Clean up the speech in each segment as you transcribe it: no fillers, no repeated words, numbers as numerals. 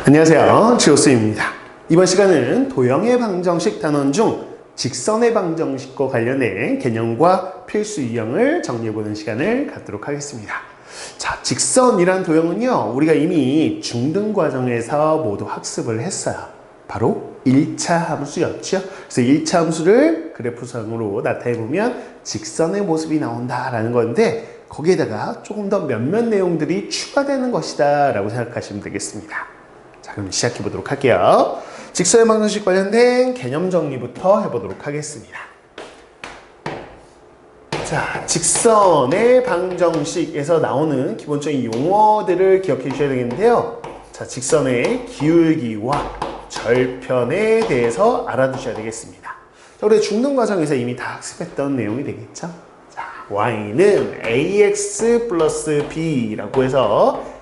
안녕하세요, 지오스입니다. 이번 시간은 도형의 방정식 단원 중 직선의 방정식과 관련된 개념과 필수 유형을 정리해보는 시간을 갖도록 하겠습니다. 자, 직선이란 도형은요, 우리가 이미 중등 과정에서 모두 학습을 했어요. 바로 1차 함수였죠. 그래서 1차 함수를 그래프상으로 나타내보면 직선의 모습이 나온다라는 건데, 거기에다가 조금 더 몇몇 내용들이 추가되는 것이다 라고 생각하시면 되겠습니다. 자, 그럼 시작해 보도록 할게요. 직선의 방정식 관련된 개념 정리부터 해보도록 하겠습니다. 자, 직선의 방정식에서 나오는 기본적인 용어들을 기억해 주셔야 되겠는데요. 자, 직선의 기울기와 절편에 대해서 알아두셔야 되겠습니다. 자, 우리 중등 과정에서 이미 다 학습했던 내용이 되겠죠. 자, y는 ax 플러스 b라고 해서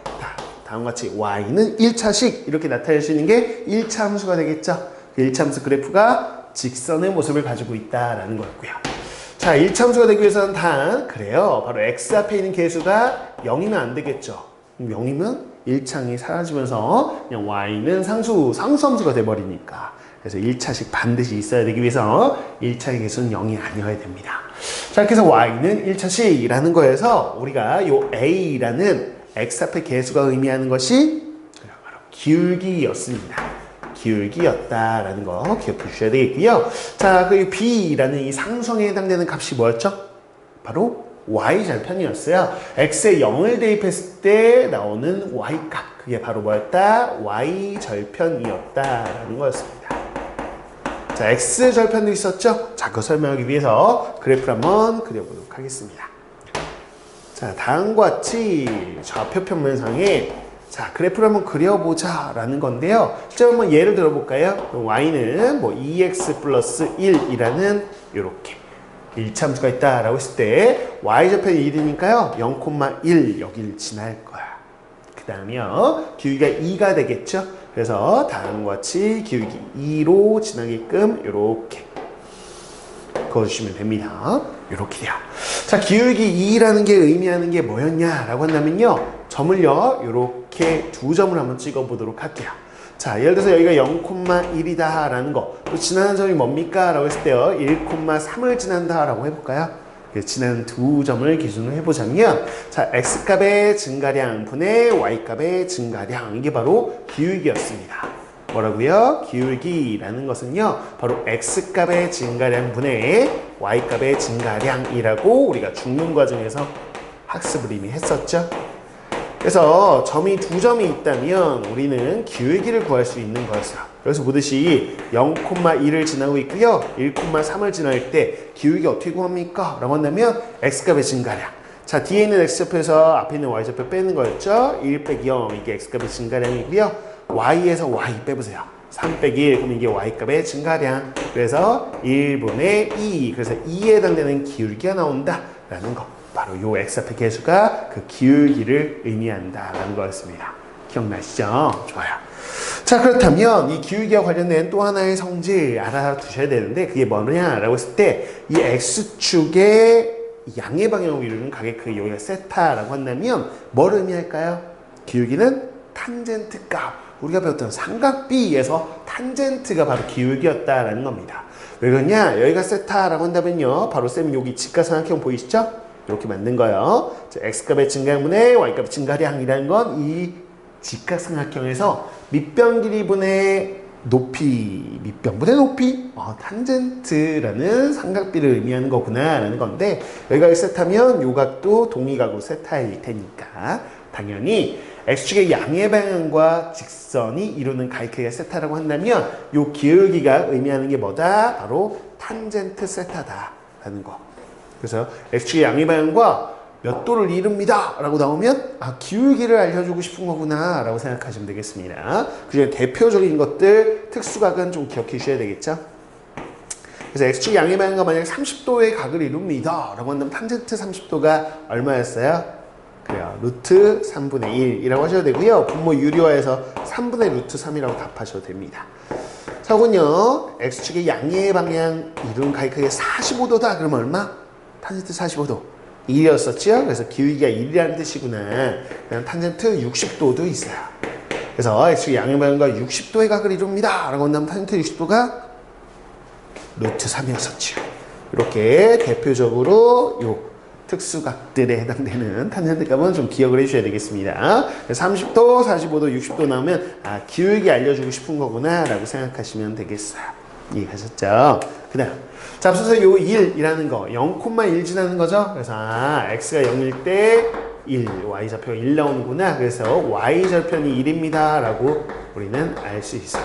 다음과 같이 y는 1차식 이렇게 나타낼 수 있는 게 1차 함수가 되겠죠. 1차 함수 그래프가 직선의 모습을 가지고 있다라는 거였고요. 자, 1차 함수가 되기 위해서는 단, 그래요. 바로 x 앞에 있는 개수가 0이면 안 되겠죠. 0이면 1창이 사라지면서 그냥 y는 상수 함수가 돼버리니까. 그래서 1차식 반드시 있어야 되기 위해서 1차의 개수는 0이 아니어야 됩니다. 자, 그래서 y는 1차식이라는 거에서 우리가 요 a라는 x 앞의 개수가 의미하는 것이 바로 기울기였습니다. 기울기였다라는 거 기억해 주셔야 되겠고요. 자, 그 b라는 이 상수항에 해당되는 값이 뭐였죠? 바로 y절편이었어요. x에 0을 대입했을 때 나오는 y값, 그게 바로 뭐였다? y절편이었다라는 거였습니다. 자, x절편도 있었죠? 자, 그거 설명하기 위해서 그래프를 한번 그려보도록 하겠습니다. 자, 다음과 같이 좌표 평면상에 자, 그래프를 한번 그려보자 라는 건데요. 실제 한번 예를 들어볼까요? y는 뭐 2x 플러스 1이라는 요렇게 1차 함수가 있다라고 했을 때 y좌표는 1이니까요 0,1 여기를 지날 거야. 그 다음에요 기울기가 2가 되겠죠. 그래서 다음과 같이 기울기 2로 지나게끔 요렇게 그어주시면 됩니다. 이렇게 돼요. 자, 기울기 2라는 게 의미하는 게 뭐였냐라고 한다면요, 점을요 이렇게 두 점을 한번 찍어 보도록 할게요. 자, 예를 들어서 여기가 0,1이다 라는 거, 또 지나는 점이 뭡니까? 라고 했을 때요 1,3을 지난다 라고 해볼까요? 지나는 두 점을 기준으로 해보자면, 자, x값의 증가량 분의 y값의 증가량, 이게 바로 기울기였습니다. 뭐라고요? 기울기라는 것은요, 바로 x값의 증가량 분의 y값의 증가량이라고 우리가 중등 과정에서 학습을 이미 했었죠. 그래서 점이 두 점이 있다면 우리는 기울기를 구할 수 있는 거였어요. 그래서 보듯이 0,1을 지나고 있고요 1,3을 지날 때 기울기 어떻게 구합니까? 라고 한다면 x값의 증가량, 자, 뒤에 있는 x좌표에서 앞에 있는 y좌표 빼는 거였죠. 1 빼기 0, 이게 x값의 증가량이고요 y에서 y 빼보세요. 3 빼기 1, 그럼 이게 y값의 증가량. 그래서 1분의 2, 그래서 2에 해당되는 기울기가 나온다라는 거. 바로 요 x앞의 개수가 그 기울기를 의미한다라는 거였습니다. 기억나시죠? 좋아요. 자, 그렇다면 이 기울기와 관련된 또 하나의 성질 알아두셔야 되는데, 그게 뭐냐라고 했을 때 이 x축의 양의 방향으로 이루는 각의 여기가 세타라고 한다면 뭘 의미할까요? 기울기는 탄젠트 값. 우리가 배웠던 삼각비에서 탄젠트가 바로 기울기였다라는 겁니다. 왜 그러냐? 여기가 세타라고 한다면요, 바로 쌤 여기 직각삼각형 보이시죠? 이렇게 만든 거예요. 자, x값의 증가량분의 y값의 증가량이라는 건 이 직각삼각형에서 밑변 길이분의 높이, 밑변분의 높이, 탄젠트라는 삼각비를 의미하는 거구나 라는 건데, 여기가 세타면 요 각도 동의각으로 세타일 테니까 당연히 x축의 양의 방향과 직선이 이루는 가이크가 세타라고 한다면 요 기울기가 의미하는 게 뭐다? 바로 탄젠트 세타다라는 거. 그래서 x축의 양의 방향과 몇 도를 이룹니다 라고 나오면 기울기를 알려주고 싶은 거구나 라고 생각하시면 되겠습니다. 그중에 대표적인 것들, 특수각은 좀 기억해 주셔야 되겠죠. 그래서 x축의 양의 방향과 만약에 30도의 각을 이룹니다 라고 한다면 탄젠트 30도가 얼마였어요? 그래요. 루트 3분의 1이라고 하셔도 되고요. 분모 유리화해서 3분의 루트 3이라고 답하셔도 됩니다. 자, 그건요, x축의 양의 방향 이룬 가이크가 45도다. 그러면 얼마? 탄젠트 45도. 1이었었죠? 그래서 기울기가 1이라는 뜻이구나. 그냥 탄젠트 60도도 있어요. 그래서 x축의 양의 방향과 60도의 각을 이룹니다. 라고 한다면 탄젠트 60도가 루트 3이었었죠. 이렇게 대표적으로 요 특수각들에 해당되는 탄젠트 값은 좀 기억을 해주셔야 되겠습니다. 30도, 45도, 60도 나오면 기울기 알려주고 싶은 거구나 라고 생각하시면 되겠어요. 이해하셨죠? 그 다음 자, 앞서서 요 1이라는 거 0,1 지나는 거죠. 그래서 x가 0일 때 1, y좌표가 1 나오는구나. 그래서 y절편이 1입니다 라고 우리는 알 수 있어요.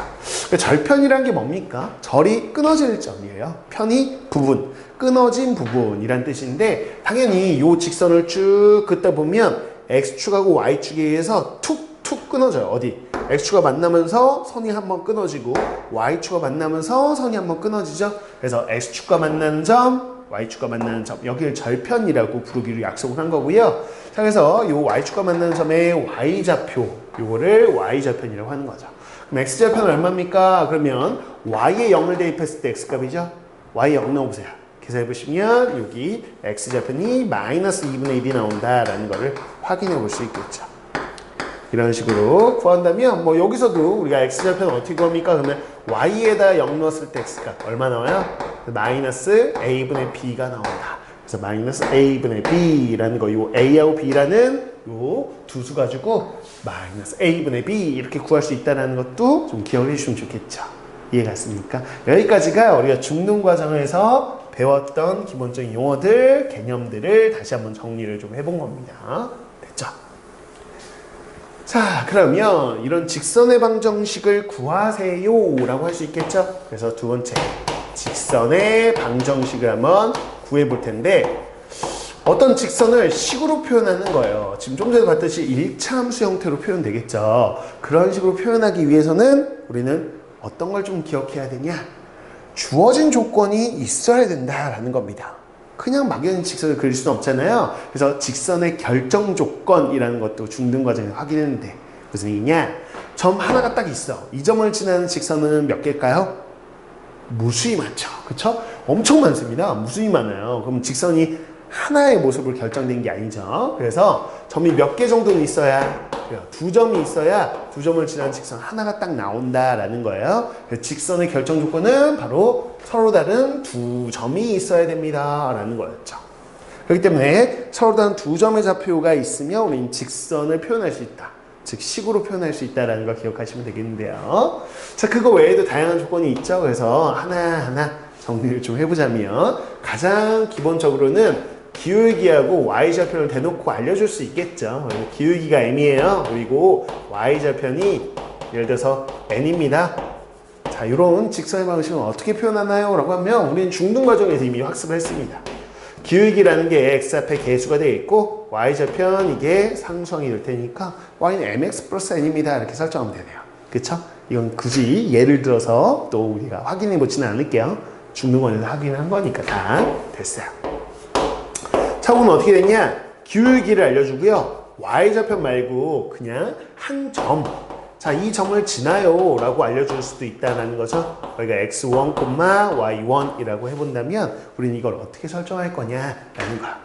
절편이란 게 뭡니까? 절이 끊어질 점이에요. 편이 부분, 끊어진 부분이란 뜻인데 당연히 이 직선을 쭉 긋다 보면 x축하고 y축에 의해서 툭툭 끊어져요. 어디? x축과 만나면서 선이 한번 끊어지고 y축과 만나면서 선이 한번 끊어지죠. 그래서 x축과 만나는 점, y축과 만나는 점, 여기를 절편이라고 부르기로 약속을 한 거고요. 자, 그래서 이 y축과 만나는 점의 y좌표, 요거를 y절편이라고 하는 거죠. 그럼 x절편은 얼마입니까? 그러면 y에 0을 대입했을 때 x값이죠. y 0 넣어보세요. 계산해보시면 여기 x절편이 마이너스 2분의 1이 나온다라는 거를 확인해 볼 수 있겠죠. 이런 식으로 구한다면 뭐 여기서도 우리가 x절편을 어떻게 구합니까? 그러면 y에다 0 넣었을 때 x값 얼마 나와요? 마이너스 a분의 b가 나온다. 그래서 마이너스 a분의 b라는 거, 요 a하고 b라는 요 두 수 가지고 마이너스 a분의 b 이렇게 구할 수 있다는 것도 좀 기억을 해주시면 좋겠죠. 이해갔습니까? 여기까지가 우리가 중등 과정에서 배웠던 기본적인 용어들, 개념들을 다시 한번 정리를 좀 해본 겁니다. 됐죠? 자, 그러면 이런 직선의 방정식을 구하세요 라고 할 수 있겠죠? 그래서 두 번째, 직선의 방정식을 한번 구해 볼 텐데 어떤 직선을 식으로 표현하는 거예요. 지금 좀 전에 봤듯이 일차함수 형태로 표현되겠죠. 그런 식으로 표현하기 위해서는 우리는 어떤 걸 좀 기억해야 되냐? 주어진 조건이 있어야 된다라는 겁니다. 그냥 막연히 직선을 그릴 수는 없잖아요. 그래서 직선의 결정 조건이라는 것도 중등 과정에서 확인했는데 무슨 얘기냐? 점 하나가 딱 있어. 이 점을 지나는 직선은 몇 개일까요? 무수히 많죠. 그쵸? 엄청 많습니다. 무수히 많아요. 그럼 직선이 하나의 모습으로 결정된 게 아니죠. 그래서 점이 몇 개 정도는 있어야, 두 점이 있어야 두 점을 지나는 직선 하나가 딱 나온다라는 거예요. 그래서 직선의 결정 조건은 바로 서로 다른 두 점이 있어야 됩니다. 라는 거였죠. 그렇기 때문에 서로 다른 두 점의 좌표가 있으면 우리는 직선을 표현할 수 있다. 즉 식으로 표현할 수 있다는 걸 기억하시면 되겠는데요. 자, 그거 외에도 다양한 조건이 있죠. 그래서 하나하나 정리를 좀 해보자면 가장 기본적으로는 기울기하고 y절편을 대놓고 알려줄 수 있겠죠. 기울기가 m이에요. 그리고 y절편이 예를 들어서 n입니다. 자, 이런 직선의 방식은 어떻게 표현하나요? 라고 하면 우리는 중등 과정에서 이미 학습을 했습니다. 기울기라는 게 x 앞에 개수가 되어 있고 y절편 이게 상수항이 될 테니까 y는 mx 플러스 n입니다. 이렇게 설정하면 되네요. 그쵸? 이건 굳이 예를 들어서 또 우리가 확인해 보지는 않을게요. 중등 과정에서 확인한 거니까 다 됐어요. 자, 그럼 어떻게 됐냐? 기울기를 알려주고요. y절편 말고 그냥 한 점. 자, 이 점을 지나요 라고 알려줄 수도 있다는 거죠. 우리가 x1, y1이라고 해본다면 우리는 이걸 어떻게 설정할 거냐라는 거야.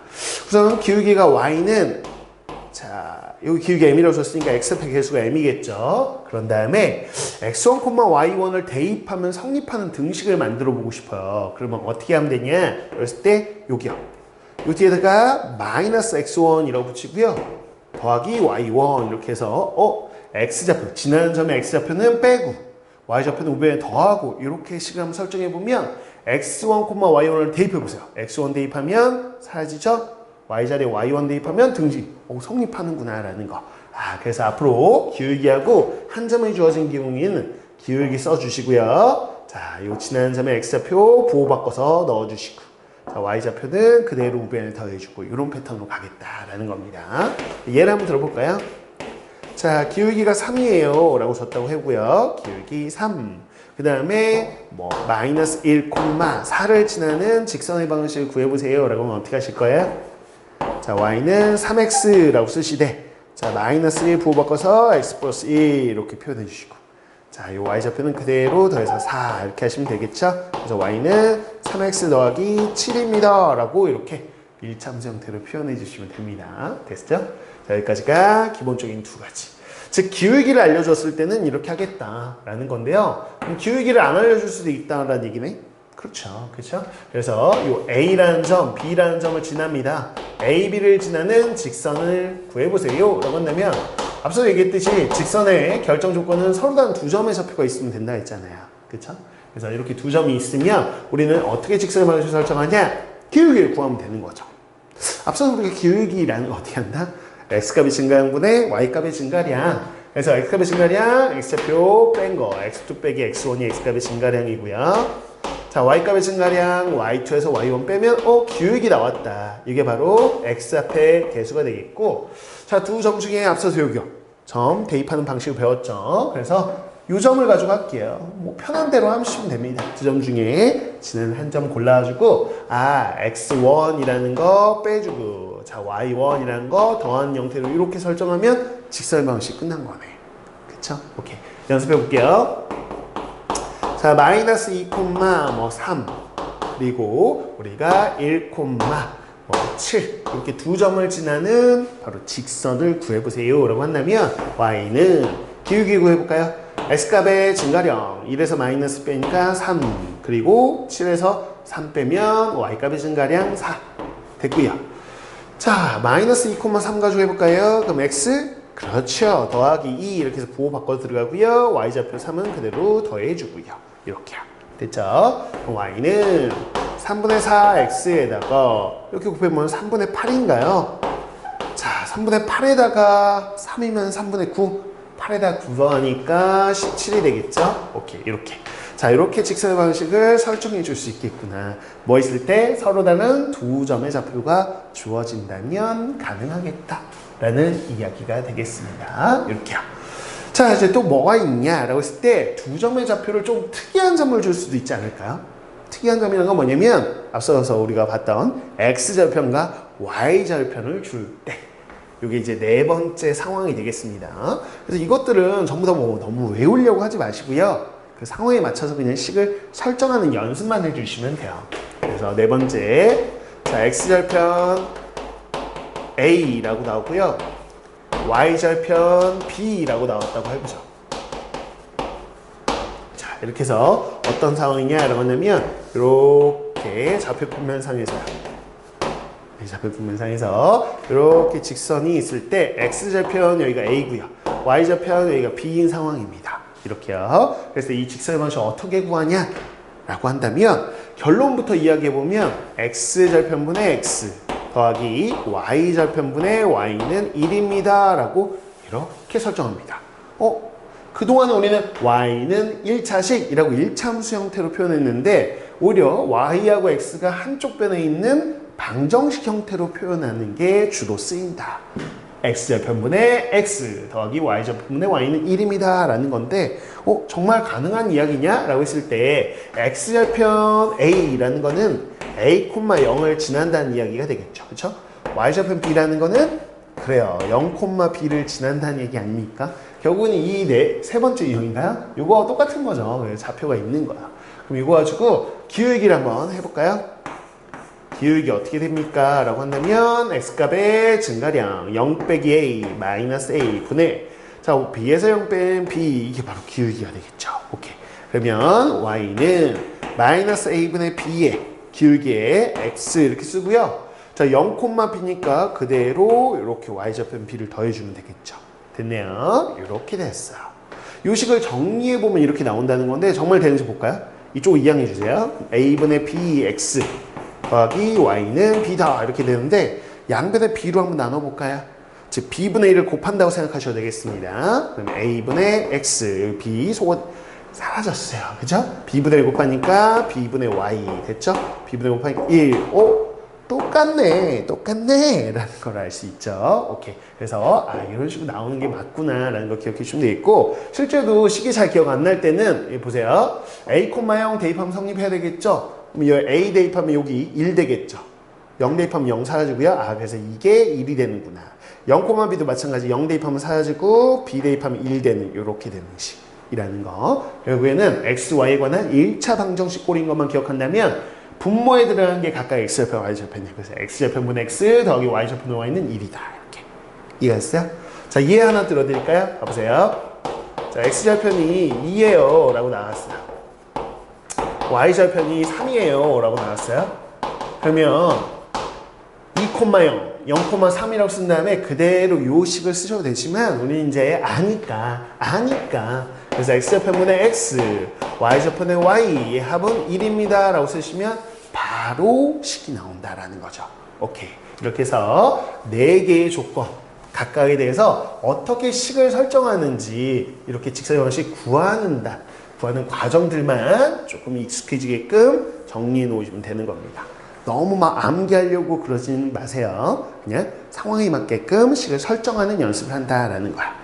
우선 기울기가 y는 자, 여기 기울기 m이라고 썼으니까 x의 개수가 m이겠죠. 그런 다음에 x1, y1을 대입하면 성립하는 등식을 만들어 보고 싶어요. 그러면 어떻게 하면 되냐? 그랬을 때 여기요. 이 뒤에다가 마이너스 x1이라고 붙이고요. 더하기 y1 이렇게 해서 x좌표, 지나는 점의 x좌표는 빼고 y좌표는 우변에 더하고 이렇게 식을 한번 설정해 보면 x1, y1을 대입해 보세요. x1 대입하면 사라지죠? y 자리에 y1 대입하면 등식. 성립하는구나 라는 거. 그래서 앞으로 기울기하고 한 점에 주어진 기울기는 기울기 써주시고요. 자, 요 지나는 점의 x좌표 보호 바꿔서 넣어주시고 자, y좌표는 그대로 우변에 더해주고 이런 패턴으로 가겠다라는 겁니다. 예를 한번 들어볼까요? 자, 기울기가 3이에요 라고 썼다고 하고요. 기울기 3. 그 다음에 마이너스 1, 4를 지나는 직선의 방식을 구해보세요 라고 하면 어떻게 하실 거예요? 자, y는 3x라고 쓰시되 자, 마이너스 1 부호 바꿔서 x 플러스 1 이렇게 표현해 주시고 자, 이 y좌표는 그대로 더해서 4 이렇게 하시면 되겠죠? 그래서 y는 3x 더하기 7입니다 라고 이렇게 일차함수 형태로 표현해 주시면 됩니다. 됐죠? 자, 여기까지가 기본적인 두 가지. 즉 기울기를 알려줬을 때는 이렇게 하겠다라는 건데요. 그럼 기울기를 안 알려줄 수도 있다라는 얘기네. 그렇죠. 그렇죠? 그래서 이 A라는 점, B라는 점을 지납니다. A, B를 지나는 직선을 구해보세요. 라고 한다면 앞서 얘기했듯이 직선의 결정 조건은 서로 다른 두 점의 좌표가 있으면 된다 했잖아요. 그렇죠? 그래서 이렇게 두 점이 있으면 우리는 어떻게 직선의 방식을 설정하냐? 기울기를 구하면 되는 거죠. 앞서 우리가 기울기라는 거 어떻게 한다? x값의 증가량분의 y값의 증가량. 그래서 x값의 증가량, x좌표 뺀 거, x2 빼기 x1이 x값의 증가량이고요. 자, y값의 증가량 y2에서 y1 빼면 기울기 나왔다. 이게 바로 x 앞에 개수가 되겠고, 자, 두 점 중에 앞서서 여기요. 점 대입하는 방식을 배웠죠. 그래서 이 점을 가지고 할게요. 뭐 편한 대로 하시면 됩니다. 두 점 중에 지는 한 점 골라가지고 x1이라는 거 빼주고, 자, y1이라는 거 더한 형태로 이렇게 설정하면 직선 방식 끝난 거네. 그쵸? 오케이. 연습해 볼게요. 자, 마이너스 2, 3 그리고 우리가 1, 7 이렇게 두 점을 지나는 바로 직선을 구해보세요 라고 한다면 y는 기울기 구해볼까요? x값의 증가량 1에서 마이너스 빼니까 3 그리고 7에서 3 빼면 y값의 증가량 4 됐고요. 자, 마이너스 2, 3 가지고 해볼까요? 그럼 x 그렇죠. 더하기 2 이렇게 해서 부호 바꿔 들어가고요. y좌표 3은 그대로 더해주고요. 이렇게요. 됐죠? y는 3분의 4x에다가 이렇게 곱해보면 3분의 8인가요? 자, 3분의 8에다가 3이면 3분의 9 8에다 9 더하니까 17이 되겠죠? 오케이, 이렇게. 자, 이렇게 직선의 방식을 설정해 줄 수 있겠구나. 뭐 있을 때 서로 다른 두 점의 좌표가 주어진다면 가능하겠다 라는 이야기가 되겠습니다. 이렇게요. 자, 이제 또 뭐가 있냐라고 했을 때 두 점의 좌표를 좀 특이한 점을 줄 수도 있지 않을까요? 특이한 점이라는 건 뭐냐면 앞서서 우리가 봤던 x좌표과 y좌표를 줄 때 이게 이제 네 번째 상황이 되겠습니다. 그래서 이것들은 전부 다 뭐 너무 외우려고 하지 마시고요. 그 상황에 맞춰서 그냥 식을 설정하는 연습만 해주시면 돼요. 그래서 네 번째, 자, x절편 A라고 나오고요. y절편 B라고 나왔다고 해보죠. 자, 이렇게 해서 어떤 상황이냐라고 하냐면 이렇게 좌표 평면상에서요. 좌표 평면상에서 이렇게 직선이 있을 때 x절편 여기가 A고요. y절편 여기가 B인 상황입니다. 이렇게요. 그래서 이 직선의 방식 어떻게 구하냐? 라고 한다면 결론부터 이야기해보면 x절편분의 x 더하기 y절편분의 y는 1입니다. 라고 이렇게 설정합니다. 그동안 우리는 y는 1차식이라고 1차함수 형태로 표현했는데 오히려 y하고 x가 한쪽 변에 있는 방정식 형태로 표현하는 게 주로 쓰인다. x절편분의 x 더하기 y절편분의 y는 1입니다. 라는 건데 정말 가능한 이야기냐? 라고 했을 때 x절편 a라는 거는 a, 0을 지난다는 이야기가 되겠죠. 그렇죠? y절편 b라는 거는 그래요. 0, b를 지난다는 얘기 아닙니까? 결국은 이 세 번째 유형인가요? 이거와 똑같은 거죠. 좌표가 있는 거야. 그럼 이거 가지고 기울기를 한번 해볼까요? 기울기 어떻게 됩니까? 라고 한다면 x값의 증가량 0 빼기 a 마이너스 a 분의 자, b에서 0 뺀 b 이게 바로 기울기가 되겠죠. 오케이. 그러면 y는 마이너스 a 분의 b의 기울기에 x 이렇게 쓰고요. 자, 0, b니까 그대로 이렇게 y좌편 b를 더해주면 되겠죠. 됐네요. 이렇게 됐어요. 이 식을 정리해보면 이렇게 나온다는 건데 정말 되는지 볼까요? 이쪽 이항해 주세요. a분의 bx 더하기 y는 b다 이렇게 되는데 양변의 b로 한번 나눠볼까요? 즉 b분의 1을 곱한다고 생각하셔도 되겠습니다. 그럼 a분의 x, b 속은 사라졌어요. 그죠? b분의 1 곱하니까 b분의 y 됐죠? b분의 1 곱하니까 1, 똑같네 라는 걸 알 수 있죠. 오케이. 그래서 이런 식으로 나오는 게 맞구나 라는 걸 기억해 주시면 되겠고 실제로 식이 잘 기억 안 날 때는 보세요. a, 0 대입하면 성립해야 되겠죠? 그럼 이 a 대입하면 여기 1 되겠죠. 0 대입하면 0 사라지고요. 그래서 이게 1이 되는구나. 0, b도 마찬가지 0 대입하면 사라지고 b 대입하면 1 되는 이렇게 되는 식이라는 거. 결국에는 x, y에 관한 1차 방정식 꼴인 것만 기억한다면 분모에 들어간 게 각각 x절편, y절편이에요. 그래서 x절편분의 x 더하기 y절편분의 y는 1이다. 이렇게. 이해했어요? 자, 이해 하나 들어드릴까요? 봐보세요. 자, x절편이 2예요 라고 나왔어요. y절편이 3이에요 라고 나왔어요. 그러면 2,0, 0,3이라고 쓴 다음에 그대로 요 식을 쓰셔도 되지만 우리 이제 아니까 그래서 x절편분의 x, y절편의 y 합은 1입니다 라고 쓰시면 바로 식이 나온다라는 거죠. 오케이. 이렇게 해서 4개의 조건 각각에 대해서 어떻게 식을 설정하는지 이렇게 직선 형식 구하는 과정들만 조금 익숙해지게끔 정리해 놓으시면 되는 겁니다. 너무 막 암기하려고 그러진 마세요. 그냥 상황에 맞게끔 식을 설정하는 연습을 한다라는 거야.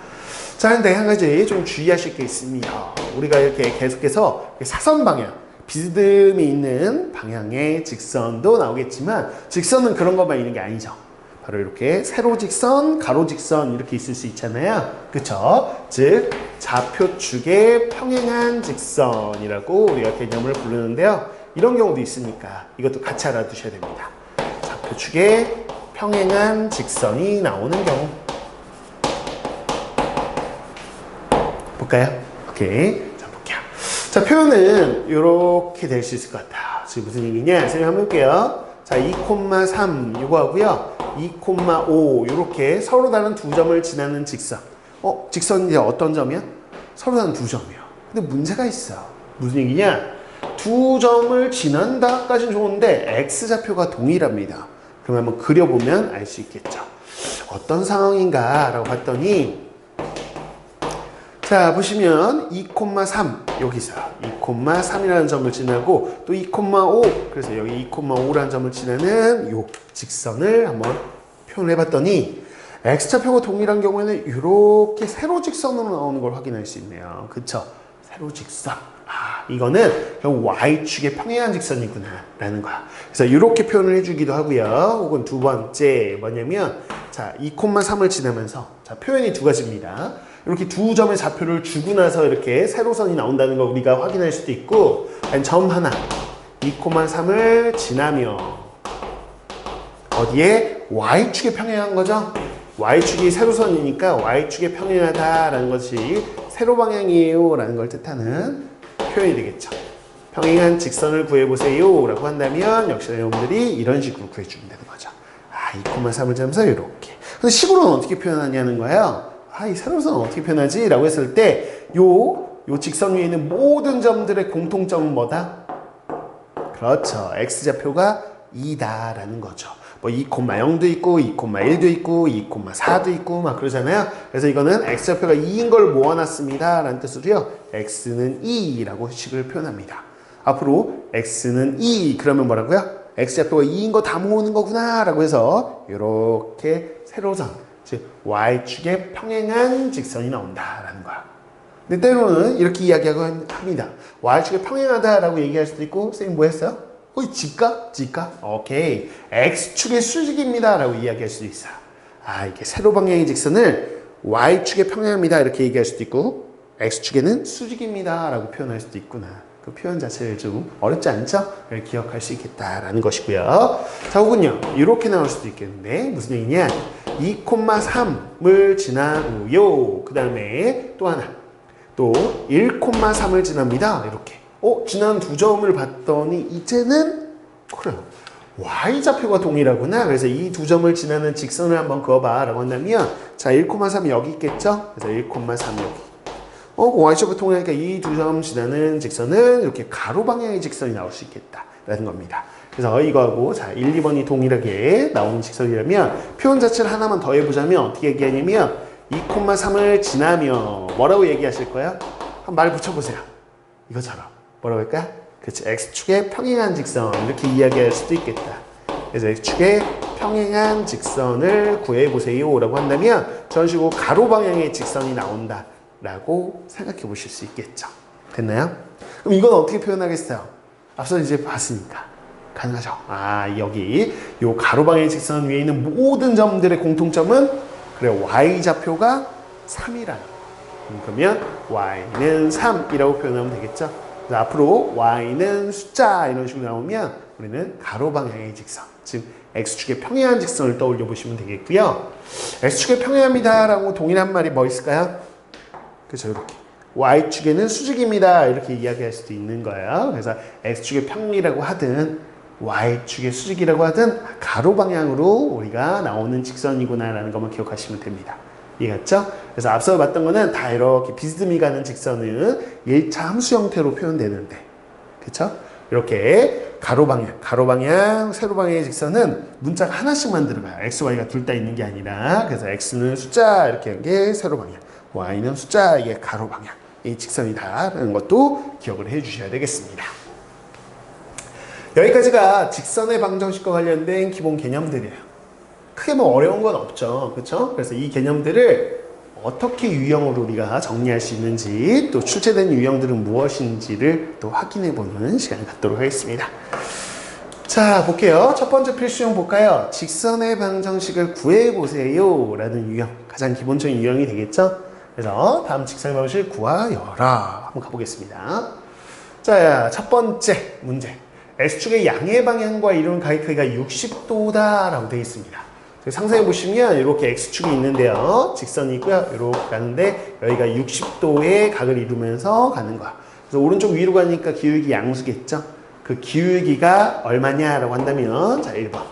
자, 근데 한 가지 좀 주의하실 게 있습니다. 우리가 이렇게 계속해서 사선 방향, 비스듬히 있는 방향의 직선도 나오겠지만 직선은 그런 것만 있는 게 아니죠. 바로 이렇게 세로 직선, 가로 직선 이렇게 있을 수 있잖아요. 그쵸? 즉 좌표축의 평행한 직선이라고 우리가 개념을 부르는데요. 이런 경우도 있으니까 이것도 같이 알아두셔야 됩니다. 좌표축의 평행한 직선이 나오는 경우 볼까요? 오케이. 자, 볼게요. 자, 표현은 이렇게 될 수 있을 것 같아요. 지금 무슨 얘기냐? 선생님 한번 볼게요. 자, 2,3 이거 하고요. 2,5 이렇게 서로 다른 두 점을 지나는 직선. 직선이 이제 어떤 점이야? 서로 다른 두 점이요. 근데 문제가 있어. 무슨 얘기냐? 두 점을 지난다까지는 좋은데 x좌표가 동일합니다. 그럼 한번 그려보면 알 수 있겠죠. 어떤 상황인가 라고 봤더니 자, 보시면 2,3 여기서 2,3이라는 점을 지나고 또 2,5 그래서 여기 2,5라는 점을 지나는 요 직선을 한번 표현해 봤더니 x좌표가 동일한 경우에는 이렇게 세로 직선으로 나오는 걸 확인할 수 있네요. 그쵸? 세로 직선. 이거는 결국 y축의 평행한 직선이구나 라는 거야. 그래서 이렇게 표현을 해주기도 하고요. 혹은 두 번째 뭐냐면 자, 2,3을 지나면서 자, 표현이 두 가지입니다. 이렇게 두 점의 좌표를 주고 나서 이렇게 세로선이 나온다는 걸 우리가 확인할 수도 있고 아니 점 하나 2,3을 지나며 어디에? y축에 평행한 거죠. y축이 세로선이니까 y축에 평행하다라는 것이 세로 방향이에요 라는 걸 뜻하는 표현이 되겠죠. 평행한 직선을 구해보세요 라고 한다면 역시 여러분들이 이런 식으로 구해주면 되는 거죠. 2,3을 지나면서 이렇게. 근데 식으로는 어떻게 표현하냐는 거예요. 이 세로선은 어떻게 표현하지? 라고 했을 때 요 직선 위에 있는 모든 점들의 공통점은 뭐다? 그렇죠. x좌표가 2다라는 거죠. 뭐 2,0도 있고 2,1도 있고 2,4도 있고 막 그러잖아요. 그래서 이거는 x좌표가 2인 걸 모아놨습니다 라는 뜻으로요. x는 2라고 식을 표현합니다. 앞으로 x는 2 그러면 뭐라고요? x좌표가 2인 거 다 모으는 거구나 라고 해서 이렇게 세로선 즉 y축의 평행한 직선이 나온다라는 거야. 근데 때로는 이렇게 이야기하고 합니다. y축에 평행하다라고 얘기할 수도 있고 선생님 뭐 했어요? 직각? 오케이. x축의 수직입니다 라고 이야기할 수도 있어요. 이게 세로 방향의 직선을 y축에 평행합니다 이렇게 얘기할 수도 있고 x축에는 수직입니다 라고 표현할 수도 있구나. 그 표현 자체를 좀 어렵지 않죠? 기억할 수 있겠다라는 것이고요. 자, 혹은요 이렇게 나올 수도 있겠는데 무슨 얘기냐? 2,3을 지나고요. 그 다음에 또 하나 또 1,3을 지납니다. 이렇게 지난 두 점을 봤더니 이제는 그래요. y좌표가 동일하구나. 그래서 이 두 점을 지나는 직선을 한번 그어봐 라고 한다면 자 1,3이 여기 있겠죠? 그래서 1,3 여기 y좌표 통하니까 이 두 점 지나는 직선은 이렇게 가로 방향의 직선이 나올 수 있겠다라는 겁니다. 그래서 이거하고 자 1, 2번이 동일하게 나오는 직선이라면 표현 자체를 하나만 더 해보자면 어떻게 얘기하냐면 2,3을 지나며 뭐라고 얘기하실 거예요? 한번 말 붙여보세요. 이거처럼 뭐라고 할까요? 그렇지. x축의 평행한 직선 이렇게 이야기할 수도 있겠다. 그래서 x축의 평행한 직선을 구해보세요 라고 한다면 저런 식으로 가로 방향의 직선이 나온다 라고 생각해 보실 수 있겠죠. 됐나요? 그럼 이건 어떻게 표현하겠어요? 앞서 이제 봤으니까 가능하죠. 여기 요 가로 방향의 직선 위에 있는 모든 점들의 공통점은 그래 y좌표가 3이라는 그러면 y는 3이라고 표현하면 되겠죠. 앞으로 y는 숫자 이런 식으로 나오면 우리는 가로 방향의 직선 즉 x축의 평행한 직선을 떠올려 보시면 되겠고요. x축의 평행합니다라고 동일한 말이 뭐 있을까요? 그렇죠. 이렇게 y축에는 수직입니다. 이렇게 이야기할 수도 있는 거예요. 그래서 x축의 평이라고 하든 y축의 수직이라고 하든 가로 방향으로 우리가 나오는 직선이구나라는 것만 기억하시면 됩니다. 이해갔죠? 그래서 앞서 봤던 거는 다 이렇게 비스듬히 가는 직선은 1차 함수 형태로 표현되는데, 그쵸? 이렇게 가로 방향, 세로 방향의 직선은 문자가 하나씩만 들어가요. x, y가 둘 다 있는 게 아니라. 그래서 x는 숫자 이렇게 한 게 세로 방향, y는 숫자 이게 가로 방향. 이 직선이다라는 것도 기억을 해 주셔야 되겠습니다. 여기까지가 직선의 방정식과 관련된 기본 개념들이에요. 크게 뭐 어려운 건 없죠. 그렇죠? 그래서 이 개념들을 어떻게 유형으로 우리가 정리할 수 있는지, 또 출제된 유형들은 무엇인지를 또 확인해 보는 시간을 갖도록 하겠습니다. 자, 볼게요. 첫 번째 필수형 볼까요? 직선의 방정식을 구해 보세요 라는 유형, 가장 기본적인 유형이 되겠죠? 그래서 다음 직선의 방정식을 구하여라 한번 가보겠습니다. 자, 첫 번째 문제. X축의 양의 방향과 이루는 각의 크기가 60도다 라고 되어 있습니다. 상상해 보시면 이렇게 X축이 있는데요. 직선이 있고요. 이렇게 가는데 여기가 60도의 각을 이루면서 가는 거야. 그래서 오른쪽 위로 가니까 기울기 양수겠죠. 그 기울기가 얼마냐라고 한다면, 자, 1번.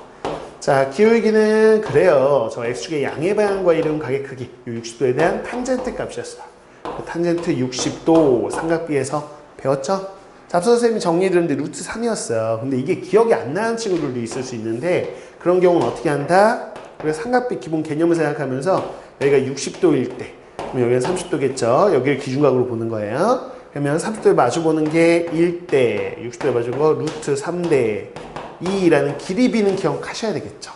자, 기울기는 그래요. 저 X축의 양의 방향과 이루는 각의 크기, 이 60도에 대한 탄젠트 값이었어요. 그 탄젠트 60도 삼각비에서 배웠죠? 자, 앞서 선생님이 정리해드렸는데 루트 3이었어요. 근데 이게 기억이 안 나는 친구들도 있을 수 있는데, 그런 경우는 어떻게 한다? 우리가 삼각비 기본 개념을 생각하면서 여기가 60도일 때, 그럼 여기는 30도겠죠? 여기를 기준각으로 보는 거예요. 그러면 30도에 마주보는 게 1대, 60도에 마주보고 루트 3대 2라는 길이 비는 기억하셔야 되겠죠.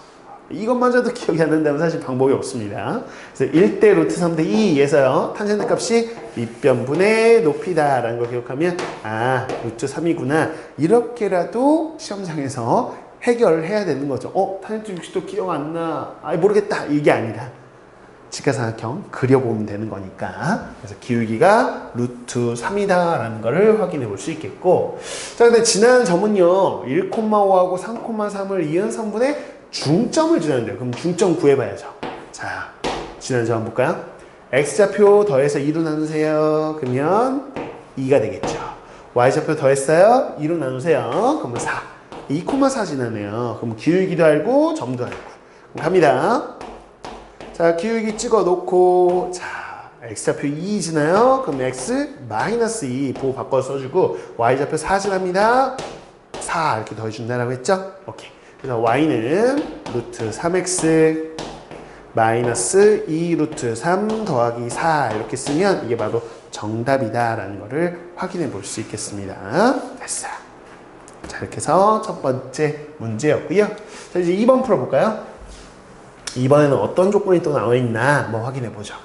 이것마저도 기억이 안 난다면 사실 방법이 없습니다. 그래서 1대 루트 3대 2에서요, 탄젠트 값이 밑변분의 높이다라는 걸 기억하면, 아, 루트 3이구나. 이렇게라도 시험장에서 해결을 해야 되는 거죠. 탄젠트 60도 기억 안 나. 모르겠다. 이게 아니라 직각삼각형 그려보면 되는 거니까. 그래서 기울기가 루트 3이다라는 거를 확인해 볼 수 있겠고. 자, 근데 지난 점은요, 1,5하고 3,3을 이은 선분의 중점을 지나는데요. 그럼 중점 구해봐야죠. 자, 지난 점 한번 볼까요? x좌표 더해서 2로 나누세요. 그러면 2가 되겠죠. y좌표 더했어요. 2로 나누세요. 그러면 4. 2,4 지나네요. 그럼 기울기도 알고 점도 알고. 그럼 갑니다. 자, 기울기 찍어 놓고, 자, x좌표 2 지나요. 그럼 x 마이너스 2 보호 바꿔서 써주고, y좌표 4 지납니다. 4 이렇게 더해준다라고 했죠? 오케이. 그래서 y는 루트 3x 마이너스 2 루트 3 더하기 4 이렇게 쓰면 이게 바로 정답이다라는 거를 확인해 볼 수 있겠습니다. 됐어요. 자, 이렇게 해서 첫 번째 문제였고요. 자, 이제 2번 풀어볼까요? 2번에는 어떤 조건이 또 나와 있나 한번 확인해 보죠.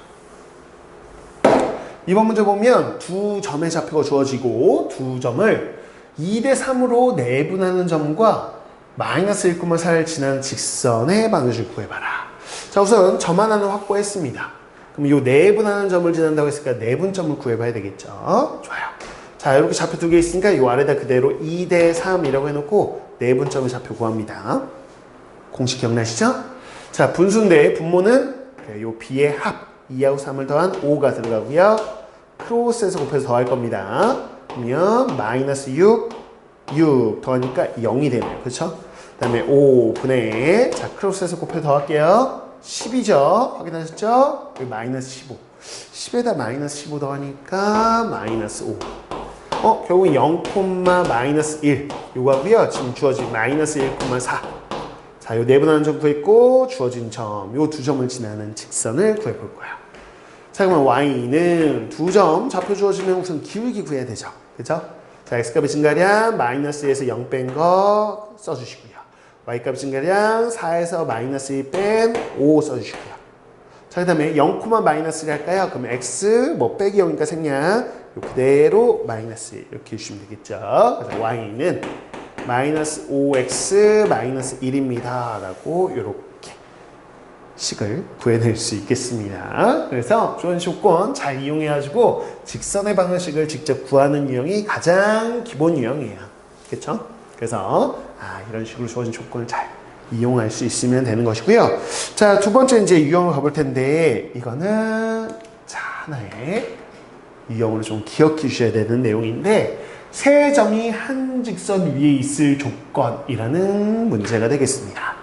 2번 문제 보면 두 점의 좌표가 주어지고 두 점을 2대 3으로 내분하는 점과 마이너스 1,4를 지나는 직선의 방정식을 구해봐라. 자, 우선 점 하나는 확보했습니다. 그럼 이 내분하는 점을 지난다고 했으니까 내분점을 구해봐야 되겠죠. 좋아요. 자, 이렇게 좌표 두 개 있으니까 이 아래다 그대로 2대 3이라고 해놓고 내분점의 좌표 구합니다. 공식 기억나시죠? 자, 분수인데 분모는 요 b의 합 2하고 3을 더한 5가 들어가고요. 크로스해서 곱해서 더할 겁니다. 그러면 마이너스 6 더하니까 0이 되네요. 그렇죠? 그 다음에 5분의, 자, 크로스해서 곱해서 더할게요. 10이죠? 확인하셨죠? 여기 마이너스 15. 10에다 마이너스 15 더하니까 마이너스 5. 결국 0, 마이너스 1. 요거고요. 지금 주어진 마이너스 1,4. 자, 요 내분하는 점 구했고, 주어진 점, 요 두 점을 지나는 직선을 구해볼 거야. 자, 그러면 y는 두 점, 좌표 주어지면 우선 기울기 구해야 되죠. 그죠? 자, x값의 증가량, 마이너스 2에서 0 뺀 거 써주시고요. y값의 증가량, 4에서 마이너스 2 뺀 5 써주시고요. 자, 그 다음에 0, 마이너스 1 할까요? 그럼 x, 빼기 0이니까 생략, 요 그대로 마이너스 1 이렇게 해주시면 되겠죠. 그래서 y는 마이너스 5x 마이너스 1입니다. 라고 이렇게 식을 구해낼 수 있겠습니다. 그래서 주어진 조건 잘 이용해가지고 직선의 방정식을 직접 구하는 유형이 가장 기본 유형이에요. 그렇죠? 그래서 이런 식으로 주어진 조건을 잘 이용할 수 있으면 되는 것이고요. 자, 두 번째 이제 유형으로 가볼 텐데, 이거는 자, 하나의 유형으로 좀 기억해 주셔야 되는 내용인데, 세 점이 한 직선 위에 있을 조건이라는 문제가 되겠습니다.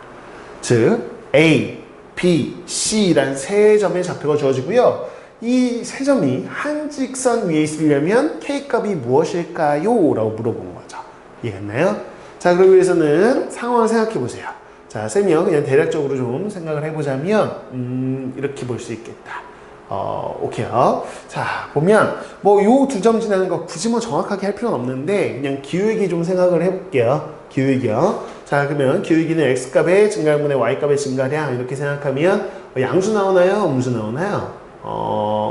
즉, A, B, C라는 세 점의 좌표가 주어지고요. 이 세 점이 한 직선 위에 있으려면 K값이 무엇일까요? 라고 물어본 거죠. 이해했나요? 자, 그러기 위해서는 상황을 생각해 보세요. 자, 쌤이 그냥 대략적으로 좀 생각을 해보자면, 이렇게 볼 수 있겠다. 오케이요. 자, 보면, 뭐, 요 두 점 지나는 거 굳이 뭐 정확하게 할 필요는 없는데, 그냥 기울기 좀 생각을 해볼게요. 기울기요. 자, 그러면 기울기는 x값의 증가분의 y값의 증가량, 이렇게 생각하면, 양수 나오나요? 음수 나오나요?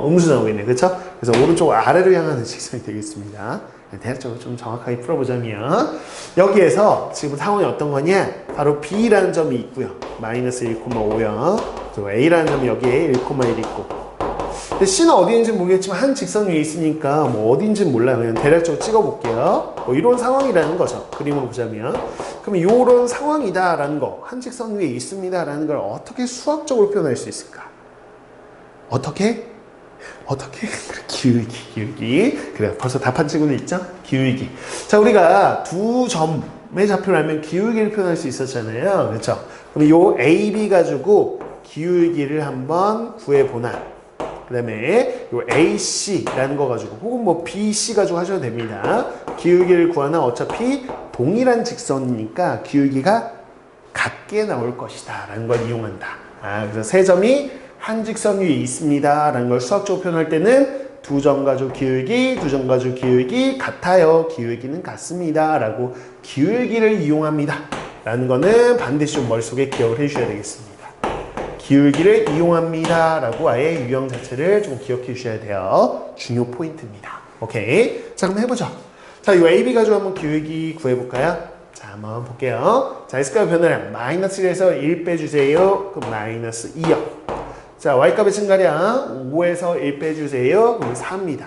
음수 나오겠네. 그쵸? 그래서 오른쪽 아래로 향하는 직선이 되겠습니다. 대략적으로 좀 정확하게 풀어보자면, 여기에서 지금 상황이 어떤 거냐? 바로 B라는 점이 있고요. 마이너스 1,5요. 그리고 A라는 점이 여기에 1,1 있고. 근데 C는 어디인지 모르겠지만 한 직선 위에 있으니까 뭐 어디인지 몰라요. 그냥 대략적으로 찍어볼게요. 뭐 이런 상황이라는 거죠. 그림으로 보자면. 그러면 이런 상황이다라는 거, 한 직선 위에 있습니다라는 걸 어떻게 수학적으로 표현할 수 있을까? 어떻게? 기울기. 그래, 벌써 답한 친구는 있죠? 기울기. 자, 우리가 두 점의 좌표를 알면 기울기를 표현할 수 있었잖아요. 그렇죠? 그럼 요 AB 가지고 기울기를 한번 구해보나. 그 다음에 요 AC라는 거 가지고 혹은 뭐 BC 가지고 하셔도 됩니다. 기울기를 구하나 어차피 동일한 직선이니까 기울기가 같게 나올 것이다 라는 걸 이용한다. 그래서 세 점이 한 직선 위에 있습니다 라는 걸 수학적으로 표현할 때는 두 점 가지고 기울기, 두 점 가지고 기울기 같아요. 기울기는 같습니다 라고 기울기를 이용합니다 라는 거는 반드시 좀 머릿속에 기억을 해주셔야 되겠습니다. 기울기를 이용합니다 라고 아예 유형 자체를 좀 기억해 주셔야 돼요. 중요 포인트입니다. 오케이. 자, 그럼 해보죠. 자, 이 AB 가지고 한번 기울기 구해볼까요? 자, 한번 볼게요. 자, X값 변화량 마이너스 1에서 1 빼주세요. 그럼 마이너스 2요. 자, Y값의 증가량 5에서 1 빼주세요. 그럼 4입니다.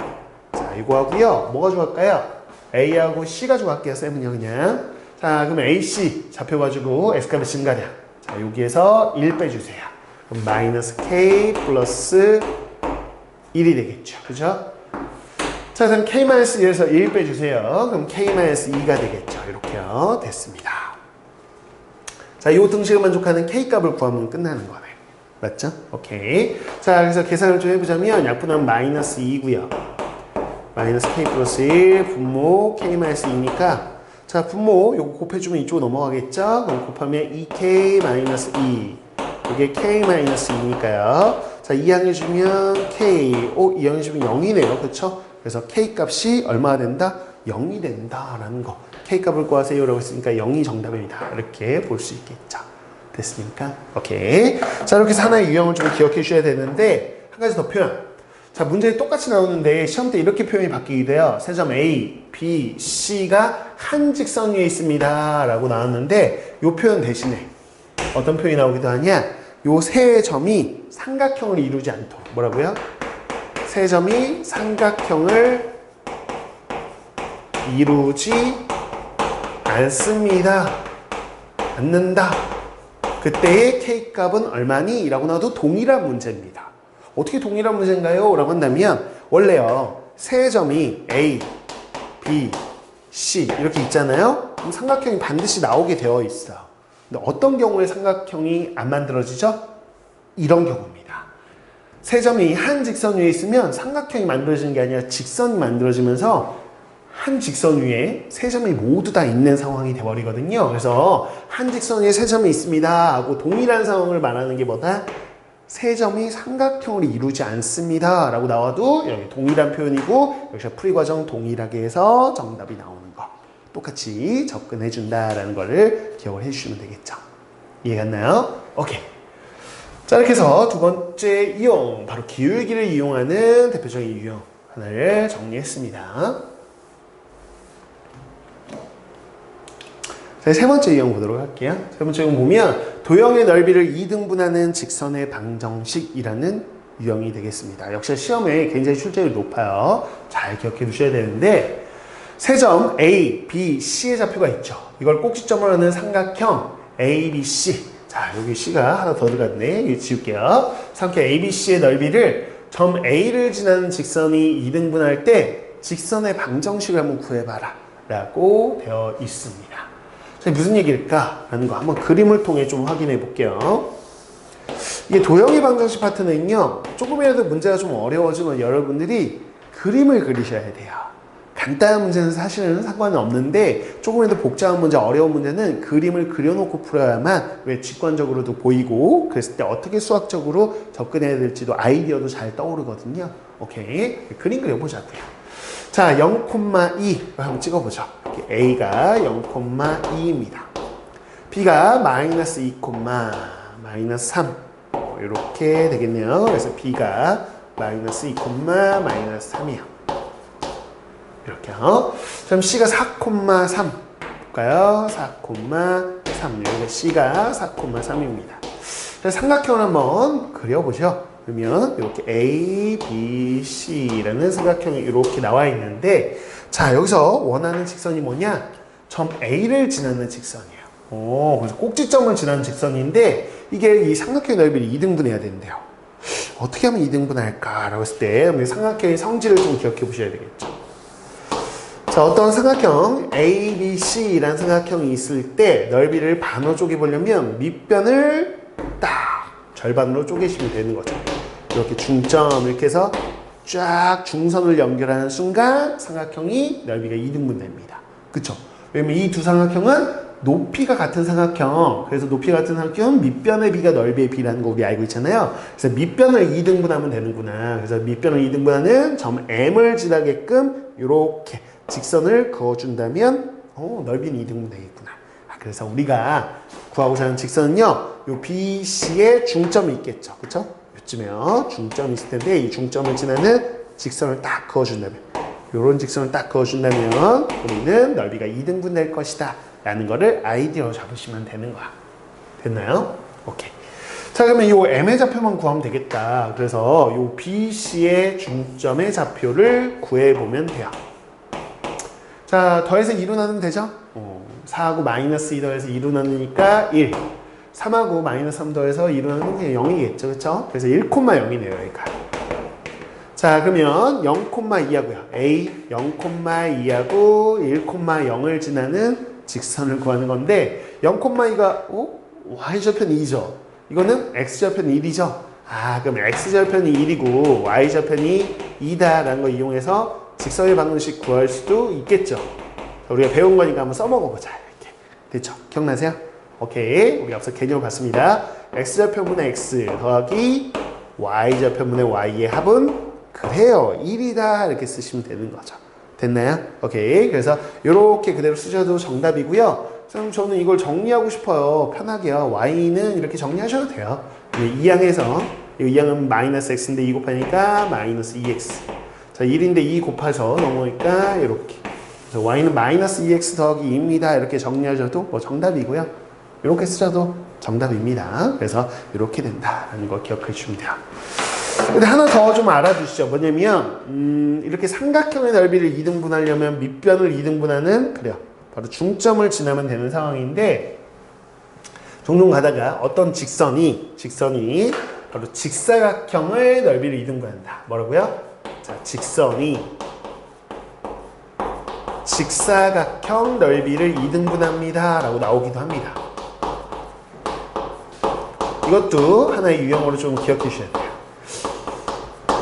자, 이거 하고요. 뭐 가지고 갈까요? A하고 C 가지고 갈게요. 쌤은요, 그냥. 자, 그럼 AC 좌표 가지고 X값의 증가량. 자, 여기에서 1 빼주세요. 그럼 마이너스 K 플러스 1이 되겠죠. 그죠? 자, 그럼 K-1에서 1 빼주세요. 그럼 K-2가 되겠죠. 이렇게요. 됐습니다. 자, 이 등식을 만족하는 K값을 구하면 끝나는 거네. 맞죠? 오케이. 자, 그래서 계산을 좀 해보자면 약분하면 마이너스 2고요. 마이너스 K 플러스 1 분모 K-2니까 자, 분모 요거 곱해주면 이쪽으로 넘어가겠죠? 그럼 곱하면 2K 마이너스 2 이게 K 마이너스 2니까요. 자, 2항 해주면 K 이 항 해주면 0이네요. 그쵸? 그래서 K 값이 얼마가 된다? 0이 된다라는 거. K 값을 구하세요 라고 했으니까 0이 정답입니다. 이렇게 볼 수 있겠죠. 됐습니까? 오케이. 자, 이렇게 해서 하나의 유형을 좀 기억해 주셔야 되는데 한 가지 더 표현. 자, 문제에 똑같이 나오는데 시험 때 이렇게 표현이 바뀌기도 해요. 세 점 A, B, C가 한 직선 위에 있습니다 라고 나왔는데 이 표현 대신에 어떤 표현이 나오기도 하냐? 요 세 점이 삼각형을 이루지 않도록 뭐라고요? 세 점이 삼각형을 이루지 않는다. 그때의 K값은 얼마니? 라고 나와도 동일한 문제입니다. 어떻게 동일한 문제인가요? 라고 한다면 원래요. 세 점이 A, B, C 이렇게 있잖아요. 그럼 삼각형이 반드시 나오게 되어 있어요. 근데 어떤 경우에 삼각형이 안 만들어지죠? 이런 경우입니다. 세 점이 한 직선 위에 있으면 삼각형이 만들어지는 게 아니라 직선이 만들어지면서 한 직선 위에 세 점이 모두 다 있는 상황이 되어버리거든요. 그래서 한 직선 위에 세 점이 있습니다 하고 동일한 상황을 말하는 게 뭐다? 세 점이 삼각형을 이루지 않습니다 라고 나와도 여기 동일한 표현이고 여기서 풀이 과정 동일하게 해서 정답이 나오는 거 똑같이 접근해 준다라는 거를 기억을 해주시면 되겠죠. 이해갔나요? 오케이. 자, 이렇게 해서 두 번째 이용 바로 기울기를 이용하는 대표적인 유형 하나를 정리했습니다. 자, 세 번째 유형 보도록 할게요. 세 번째 유형 보면 도형의 넓이를 2등분하는 직선의 방정식이라는 유형이 되겠습니다. 역시 시험에 굉장히 출제율이 높아요. 잘 기억해 두셔야 되는데 세 점 A, B, C의 좌표가 있죠. 이걸 꼭지점으로 하는 삼각형 ABC. 자, 여기 C가 하나 더 들어갔네. 이거 지울게요. 삼각형 ABC의 넓이를 점 A를 지나는 직선이 2등분할 때 직선의 방정식을 한번 구해봐라 라고 되어 있습니다. 자, 무슨 얘기일까? 라는 거 한번 그림을 통해 좀 확인해 볼게요. 이게 도형의 방정식 파트는요, 조금이라도 문제가 좀 어려워지면 여러분들이 그림을 그리셔야 돼요. 간단한 문제는 사실은 상관은 없는데 조금이라도 복잡한 문제, 어려운 문제는 그림을 그려놓고 풀어야만 왜 직관적으로도 보이고 그랬을 때 어떻게 수학적으로 접근해야 될지도 아이디어도 잘 떠오르거든요. 오케이, 그림 그려보자고요. 자, 0,2 한번 찍어보죠. 이렇게 A가 0,2입니다. B가 마이너스 2, 마이너스 3 이렇게 되겠네요. 그래서 B가 마이너스 2, 마이너스 3이요. 이렇게요. 그럼 C가 4,3 볼까요? 4,3 여기가 C가 4,3입니다. 삼각형을 한번 그려보죠. 그러면 이렇게 A, B, C라는 삼각형이 이렇게 나와 있는데, 자, 여기서 원하는 직선이 뭐냐? 점 A를 지나는 직선이에요. 그래서 꼭지점을 지나는 직선인데 이게 이 삼각형의 넓이를 2등분해야 된대요. 어떻게 하면 2등분할까? 라고 했을 때 삼각형의 성질을 좀 기억해 보셔야 되겠죠. 자, 어떤 삼각형 ABC라는 삼각형이 있을 때 넓이를 반으로 쪼개보려면 밑변을 딱 절반으로 쪼개시면 되는 거죠. 이렇게 중점 이렇게 해서 쫙 중선을 연결하는 순간 삼각형이 넓이가 2등분 됩니다. 그쵸? 왜냐면 이 두 삼각형은 높이가 같은 삼각형, 그래서 높이가 같은 삼각형은 밑변의 비가 넓이의 비라는 거 우리 알고 있잖아요. 그래서 밑변을 2등분하면 되는구나. 그래서 밑변을 2등분하는 점 M을 지나게끔 이렇게 직선을 그어준다면 넓이는 2등분 되겠구나. 그래서 우리가 구하고자 하는 직선은요, 요 BC에 중점이 있겠죠. 그쵸? 요쯤에요. 중점이 있을 텐데 이 중점을 지나는 직선을 딱 그어준다면, 요런 직선을 딱 그어준다면 우리는 넓이가 2등분 될 것이다 라는 거를 아이디어로 잡으시면 되는 거야. 됐나요? 오케이. 자, 그러면 요 M의 좌표만 구하면 되겠다. 그래서 요 BC의 중점의 좌표를 구해보면 돼요. 자, 더해서 2로 나누면 되죠? 4하고 마이너스 2 더해서 2로 나누니까 1. 3하고 마이너스 3 더해서 2로 나누면 그냥 0이겠죠. 그쵸? 그래서 1,0이네요, 여기가. 자, 그러면 0,2하고요. A 0,2하고 1,0을 지나는 직선을 구하는 건데 0,2가 y좌편 2죠. 이거는 x좌편 1이죠. 그럼 x좌편이 1이고 y좌편이 2다라는 거 이용해서 직선의 방정식 구할 수도 있겠죠. 우리가 배운 거니까 한번 써먹어보자. 이렇게. 됐죠? 기억나세요? 오케이. 우리 앞서 개념을 봤습니다. x좌편분의 x 더하기 y좌편분의 y의 합은 그래요 1이다 이렇게 쓰시면 되는 거죠. 됐나요? 오케이. 그래서 이렇게 그대로 쓰셔도 정답이고요. 그럼 저는 이걸 정리하고 싶어요. 편하게요. y는 이렇게 정리하셔도 돼요. 2항에서 이 2항은 마이너스 x인데 2 곱하니까 마이너스 2x. 자, 1인데 2 곱해서 넘어오니까 이렇게. 그래서 y는 마이너스 2x 더하기 2입니다. 이렇게 정리하셔도 뭐 정답이고요. 이렇게 쓰셔도 정답입니다. 그래서 이렇게 된다라는 거 기억해 주시면 돼요. 근데 하나 더 좀 알아두시죠. 뭐냐면 이렇게 삼각형의 넓이를 2등분하려면 밑변을 2등분하는 그래요. 바로 중점을 지나면 되는 상황인데 종종 가다가 어떤 직선이 바로 직사각형의 넓이를 2등분한다. 뭐라고요? 자, 직선이 직사각형 넓이를 2등분합니다. 라고 나오기도 합니다. 이것도 하나의 유형으로 좀 기억해 주셔야 돼요.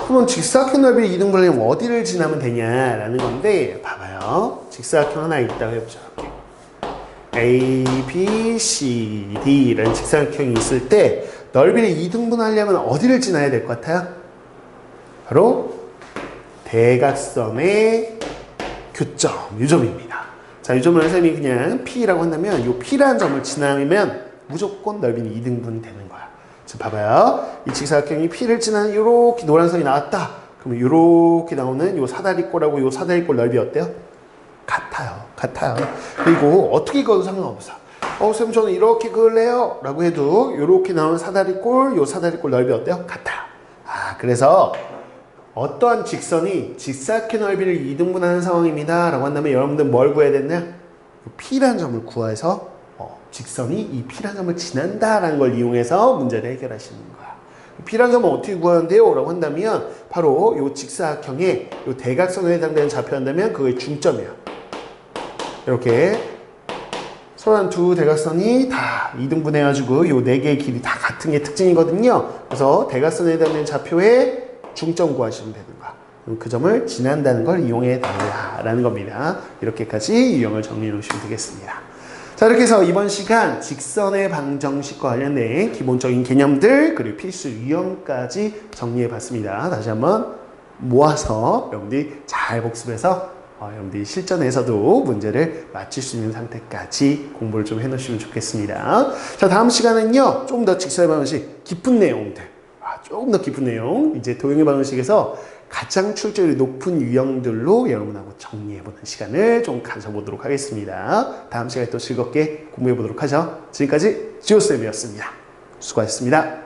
그러면 직사각형 넓이를 2등분하려면 어디를 지나면 되냐라는 건데 봐봐요. 직사각형 하나 있다고 해보자. A, B, C, D라는 직사각형이 있을 때 넓이를 2등분하려면 어디를 지나야 될 것 같아요? 바로 대각선의 교점, 요점입니다. 자, 요점을 선생님이 그냥 P라고 한다면 이 P라는 점을 지나면 무조건 넓이는 2등분이 되는 거야. 자, 봐봐요. 이 직사각형이 P를 지나는 이렇게 노란선이 나왔다. 그러면 이렇게 나오는 요 사다리꼴하고 요 사다리꼴 넓이 어때요? 같아요. 그리고 어떻게 그어도 상관없어. 선생님 저는 이렇게 그을래요? 라고 해도 이렇게 나오는 사다리꼴, 요 사다리꼴 넓이 어때요? 같아요. 그래서 어떠한 직선이 직사각형 넓이를 2등분하는 상황입니다. 라고 한다면 여러분들 뭘 구해야 됐냐? P라는 점을 구해서 직선이 이 P라는 점을 지난다라는 걸 이용해서 문제를 해결하시는 거야. P라는 점은 어떻게 구하는데요? 라고 한다면 바로 이 직사각형의 이 대각선에 해당되는 좌표한다면 그거의 중점이야. 이렇게 서로 두 대각선이 다 이등분해가지고 이 네 개의 길이 다 같은 게 특징이거든요. 그래서 대각선에 해당되는 좌표의 중점 구하시면 되는 거야. 그 점을 지난다는 걸 이용해 달라라는 겁니다. 이렇게까지 유형을 정리해 놓으시면 되겠습니다. 자, 이렇게 해서 이번 시간 직선의 방정식과 관련된 기본적인 개념들 그리고 필수 유형까지 정리해 봤습니다. 다시 한번 모아서 여러분들이 잘 복습해서 여러분들이 실전에서도 문제를 맞출 수 있는 상태까지 공부를 좀 해놓으시면 좋겠습니다. 자, 다음 시간은요, 좀 더 직선의 방정식 깊은 내용들, 조금 더 깊은 내용, 이제 도형의 방정식에서 가장 출제율이 높은 유형들로 여러분하고 정리해보는 시간을 좀 가져보도록 하겠습니다. 다음 시간에 또 즐겁게 공부해보도록 하죠. 지금까지 지호쌤이었습니다. 수고하셨습니다.